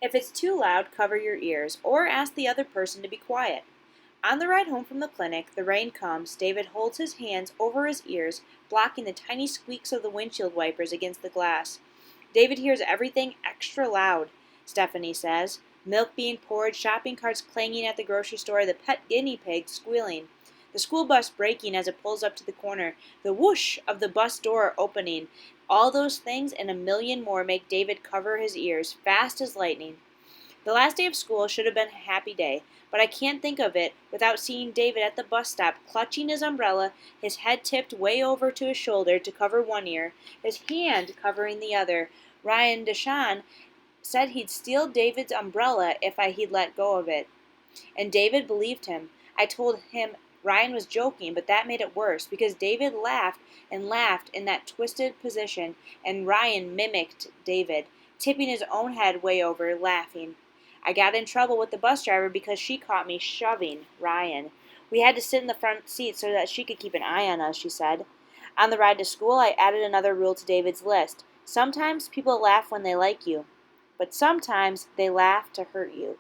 If it's too loud, cover your ears, or ask the other person to be quiet. On the ride home from the clinic, the rain comes. David holds his hands over his ears, blocking the tiny squeaks of the windshield wipers against the glass. David hears everything extra loud, Stephanie says. Milk being poured, shopping carts clanging at the grocery store, the pet guinea pig squealing. The school bus braking as it pulls up to the corner, the whoosh of the bus door opening. All those things and a million more make David cover his ears, fast as lightning. The last day of school should have been a happy day, but I can't think of it without seeing David at the bus stop, clutching his umbrella, his head tipped way over to his shoulder to cover one ear, his hand covering the other. Ryan Deshawn said he'd steal David's umbrella if he'd let go of it. And David believed him. I told him Ryan was joking, but that made it worse, because David laughed and laughed in that twisted position, and Ryan mimicked David, tipping his own head way over, laughing. I got in trouble with the bus driver because she caught me shoving Ryan. We had to sit in the front seat so that she could keep an eye on us, she said. On the ride to school, I added another rule to David's list. Sometimes people laugh when they like you, but sometimes they laugh to hurt you.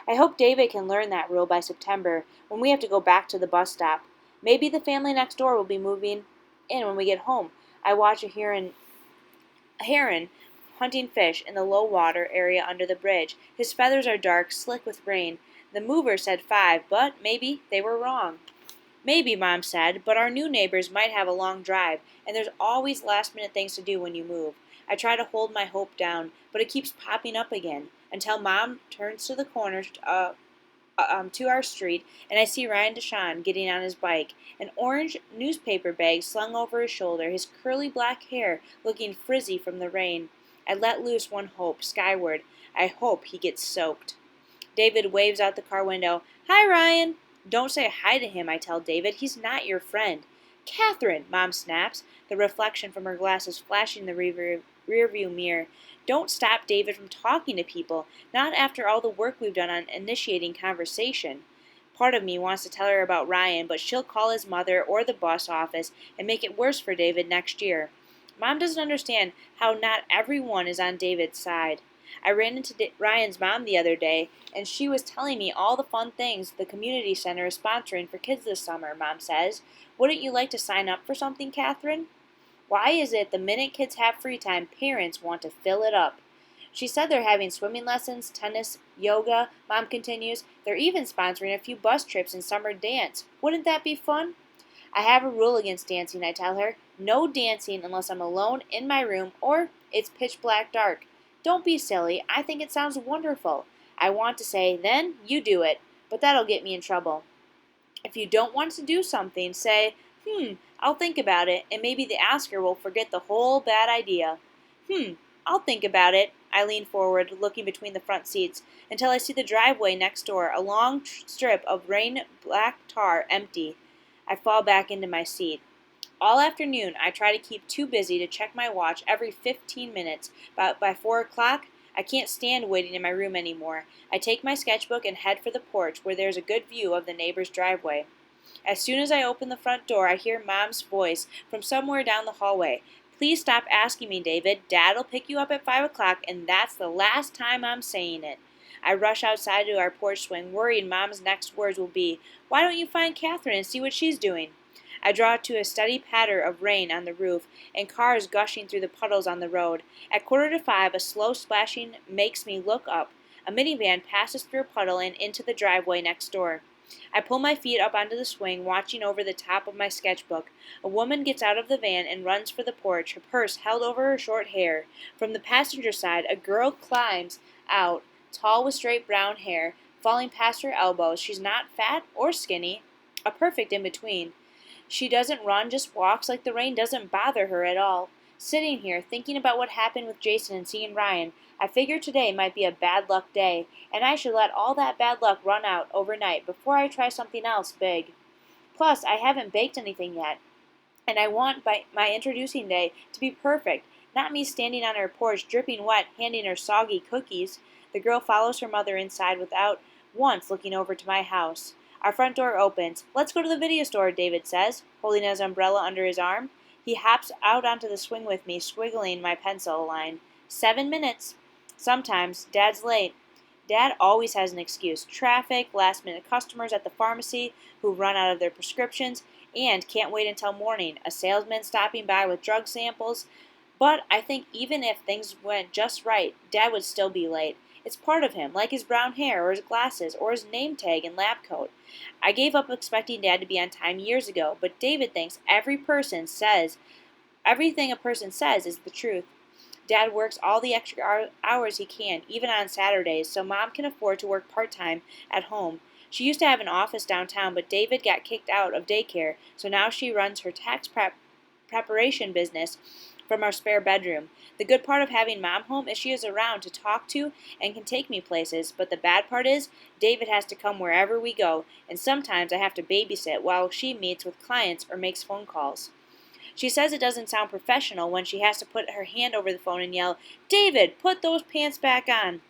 I hope David can learn that rule by September, when we have to go back to the bus stop. Maybe the family next door will be moving in when we get home. I watch a heron hunting fish in the low water area under the bridge. His feathers are dark, slick with rain. The mover said 5, but maybe they were wrong. Maybe, Mom said, but our new neighbors might have a long drive, and there's always last-minute things to do when you move. I try to hold my hope down, but it keeps popping up again, until Mom turns to the corner to our street, and I see Ryan Deshawn getting on his bike, an orange newspaper bag slung over his shoulder, his curly black hair looking frizzy from the rain. I let loose one hope, skyward. I hope he gets soaked. David waves out the car window. Hi, Ryan. Don't say hi to him, I tell David. He's not your friend. Catherine, Mom snaps, the reflection from her glasses flashing in the rearview mirror. Don't stop David from talking to people, not after all the work we've done on initiating conversation. Part of me wants to tell her about Ryan, but she'll call his mother or the bus office and make it worse for David next year. Mom doesn't understand how not everyone is on David's side. I ran into Ryan's mom the other day, and she was telling me all the fun things the community center is sponsoring for kids this summer, Mom says. Wouldn't you like to sign up for something, Catherine? Why is it the minute kids have free time, parents want to fill it up? She said they're having swimming lessons, tennis, yoga, Mom continues. They're even sponsoring a few bus trips and summer dance. Wouldn't that be fun? I have a rule against dancing, I tell her. No dancing unless I'm alone in my room or it's pitch black dark. Don't be silly. I think it sounds wonderful. I want to say, then you do it, but that'll get me in trouble. If you don't want to do something, say, I'll think about it, and maybe the asker will forget the whole bad idea. I'll think about it. I lean forward, looking between the front seats, until I see the driveway next door, a long strip of rain-black tar, empty. I fall back into my seat. All afternoon, I try to keep too busy to check my watch every 15 minutes, but by 4 o'clock, I can't stand waiting in my room anymore. I take my sketchbook and head for the porch, where there's a good view of the neighbor's driveway. As soon as I open the front door, I hear Mom's voice from somewhere down the hallway. Please stop asking me, David. Dad'll pick you up at 5 o'clock, and that's the last time I'm saying it. I rush outside to our porch swing, worried Mom's next words will be, Why don't you find Catherine and see what she's doing? I draw to a steady patter of rain on the roof, and cars gushing through the puddles on the road. At 4:45, a slow splashing makes me look up. A minivan passes through a puddle and into the driveway next door. I pull my feet up onto the swing, watching over the top of my sketchbook. A woman gets out of the van and runs for the porch, her purse held over her short hair. From the passenger side, a girl climbs out, tall with straight brown hair, falling past her elbows. She's not fat or skinny, a perfect in-between. She doesn't run, just walks like the rain doesn't bother her at all. Sitting here, thinking about what happened with Jason and seeing Ryan, I figure today might be a bad luck day, and I should let all that bad luck run out overnight before I try something else big. Plus, I haven't baked anything yet, and I want my introducing day to be perfect, not me standing on her porch dripping wet, handing her soggy cookies. The girl follows her mother inside without once looking over to my house. Our front door opens. Let's go to the video store, David says, holding his umbrella under his arm. He hops out onto the swing with me, squiggling my pencil line. 7 minutes. Sometimes. Dad's late. Dad always has an excuse. Traffic, last-minute customers at the pharmacy who run out of their prescriptions, and can't wait until morning. A salesman stopping by with drug samples. But I think even if things went just right, Dad would still be late. It's part of him, like his brown hair, or his glasses, or his name tag and lab coat. I gave up expecting Dad to be on time years ago, but David thinks everything a person says is the truth. Dad works all the extra hours he can, even on Saturdays, so Mom can afford to work part-time at home. She used to have an office downtown, but David got kicked out of daycare, so now she runs her preparation business from our spare bedroom. The good part of having Mom home is she is around to talk to and can take me places, but the bad part is David has to come wherever we go, and sometimes I have to babysit while she meets with clients or makes phone calls. She says it doesn't sound professional when she has to put her hand over the phone and yell, "David, put those pants back on."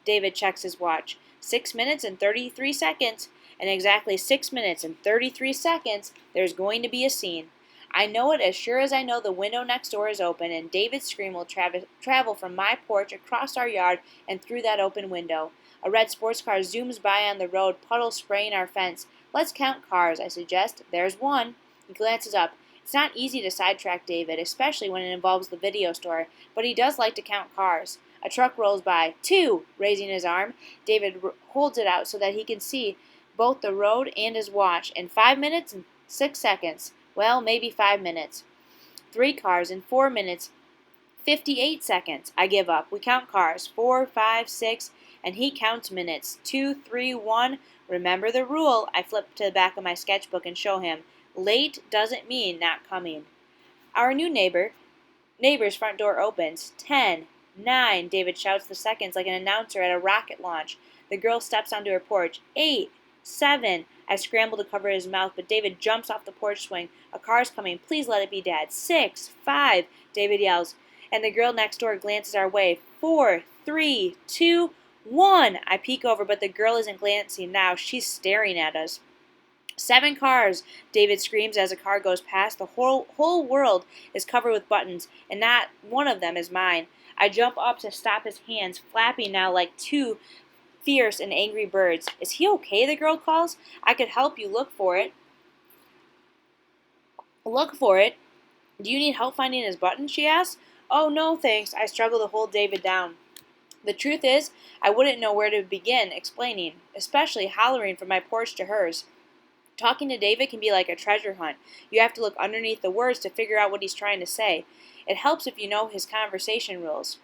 David checks his watch. 6 minutes and 33 seconds. In exactly 6 minutes and 33 seconds, there's going to be a scene. I know it as sure as I know the window next door is open, and David's scream will travel from my porch across our yard and through that open window. A red sports car zooms by on the road, puddles spraying our fence. "Let's count cars," I suggest. "There's one." He glances up. It's not easy to sidetrack David, especially when it involves the video store, but he does like to count cars. A truck rolls by. "Two," raising his arm. David holds it out so that he can see both the road and his watch. In 5 minutes and 6 seconds. Well, maybe 5 minutes. 3 cars in 4 minutes, 58 seconds. I give up. We count cars. 4, 5, 6, and he counts minutes. 2, 3, 1. Remember the rule. I flip to the back of my sketchbook and show him. Late doesn't mean not coming. Our new neighbor's front door opens. 10, 9, David shouts the seconds like an announcer at a rocket launch. The girl steps onto her porch. 8, 7, I scramble to cover his mouth, but David jumps off the porch swing. A car's coming. Please let it be Dad. 6, 5, David yells, and the girl next door glances our way. 4, 3, 2, 1. I peek over, but the girl isn't glancing now. She's staring at us. 7 cars, David screams as a car goes past. The whole world is covered with buttons, and not one of them is mine. I jump up to stop his hands, flapping now like 2 fierce and angry birds. "Is he okay?" the girl calls. "I could help you look for it." "Look for it? Do you need help finding his buttons?" she asks. "Oh, no, thanks." I struggle to hold David down. The truth is, I wouldn't know where to begin explaining, especially hollering from my porch to hers. Talking to David can be like a treasure hunt. You have to look underneath the words to figure out what he's trying to say. It helps if you know his conversation rules.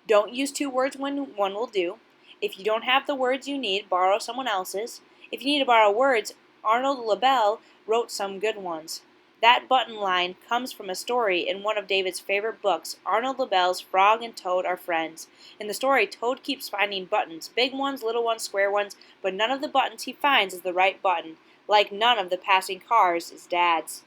Don't use 2 words when one will do. If you don't have the words you need, borrow someone else's. If you need to borrow words, Arnold LaBelle wrote some good ones. That button line comes from a story in one of David's favorite books, Arnold LaBelle's Frog and Toad Are Friends. In the story, Toad keeps finding buttons, big ones, little ones, square ones, but none of the buttons he finds is the right button, like none of the passing cars is Dad's.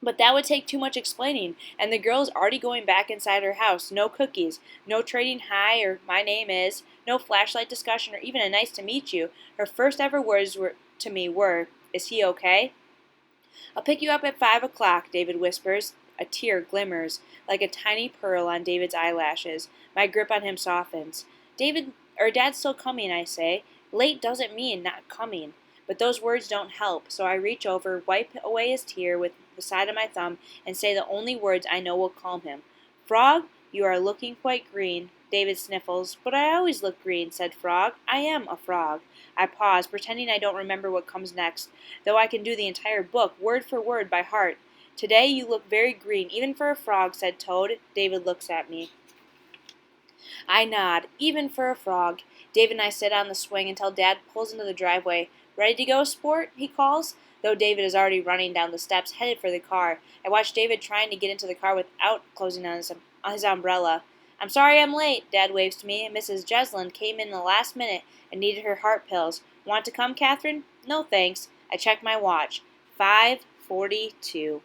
But that would take too much explaining, and the girl is already going back inside her house. No cookies, no trading hi or my name is, no flashlight discussion or even a nice to meet you. Her first ever words to me were, "Is he okay?" "I'll pick you up at 5 o'clock, David whispers. A tear glimmers like a tiny pearl on David's eyelashes. My grip on him softens. Dad's still coming, I say. Late doesn't mean not coming. But those words don't help, so I reach over, wipe away his tear with the side of my thumb, and say the only words I know will calm him. "Frog, you are looking quite green." David sniffles. "But I always look green," said Frog. "I am a frog." I pause, pretending I don't remember what comes next, though I can do the entire book, word for word, by heart. "Today you look very green, even for a frog," said Toad. David looks at me. I nod. "Even for a frog." David and I sit on the swing until Dad pulls into the driveway. "Ready to go, sport?" he calls, though David is already running down the steps, headed for the car. I watch David trying to get into the car without closing on his umbrella. "I'm sorry I'm late," Dad waves to me. "Mrs. Jeslyn came in the last minute and needed her heart pills. Want to come, Catherine?" "No, thanks." I check my watch. 5:42.